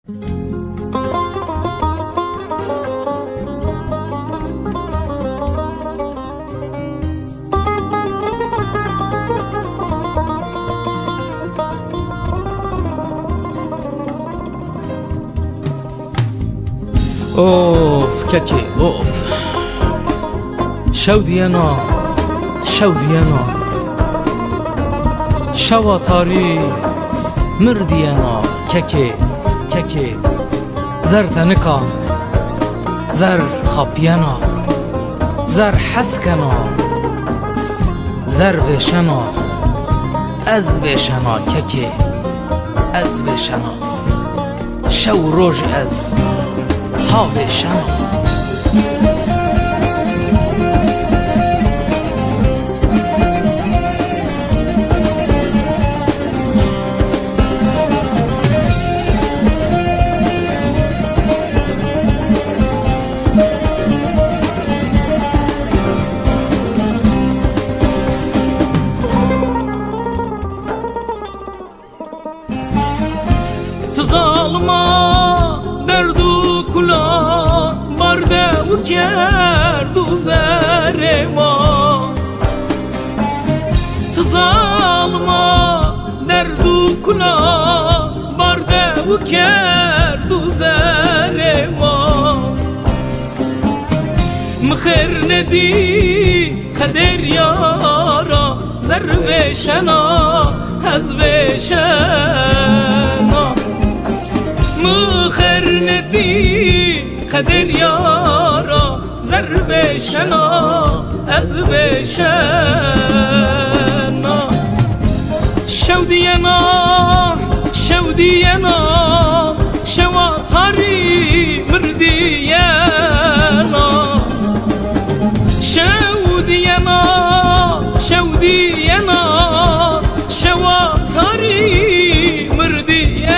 اوف ککی اوف شودینا شوا تاری مردینا ککی زر تنکا زر خاپینا زر حسکنا زر وشنا از وشنا ککی از وشنا شو روز از ها وشنا Zalma derdu kula barde ukerdu zerema Zalma derdu kula barde ukerdu zerema Mkhir nedi kader yara zerve şena hazve şena مخر ندی قدر یارا ضرب شنا از بشنا شودینا شوا تاری مردینا شودینا شوا تاری مردینا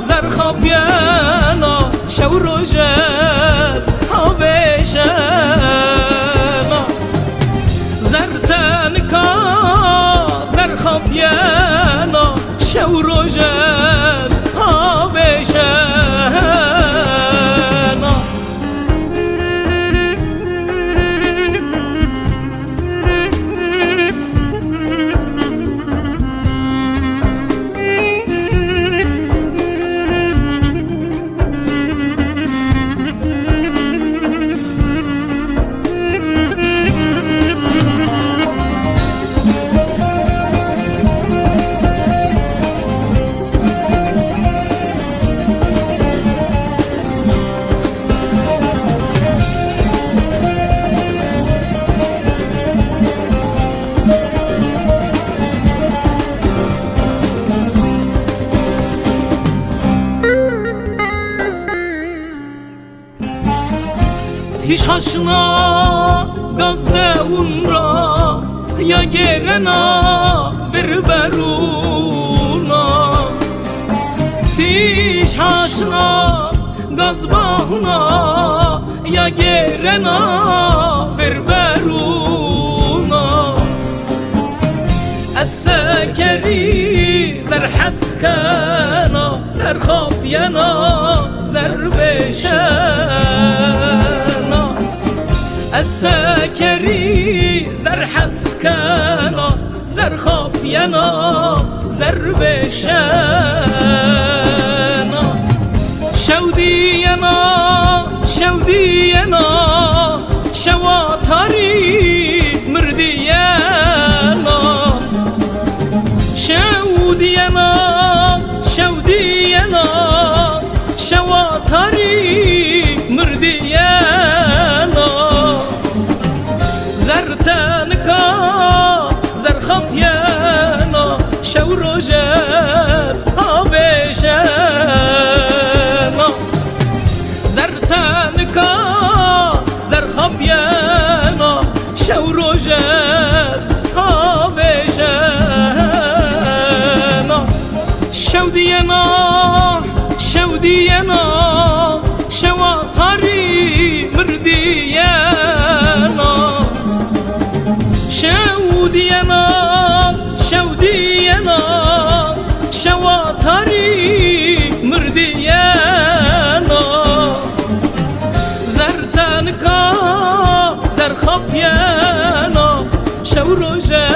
زر خاپینا شو روژز ها بشنا زر تنکا زر خاپینا شو روژز ها بشنا Hiç haşna gazde unra ya gerena berberuna Hiç haşna gazbahuna ya gerena berberuna السكري زر حسكنا زر خافينا زر بشنا السكري زر حسكنا زر خافينا زر بشنا شودينا شوا تاري مردينا شودينا شوا تاري مردينا زر تنكا زر خاپينا شو روژز ها بشنا زر تنكا زر خاپينا شو روژز ها بشنا شودينا شوا تاری مردینا شودینا تاری مردینا زر تنکا زر خپینا شو روژه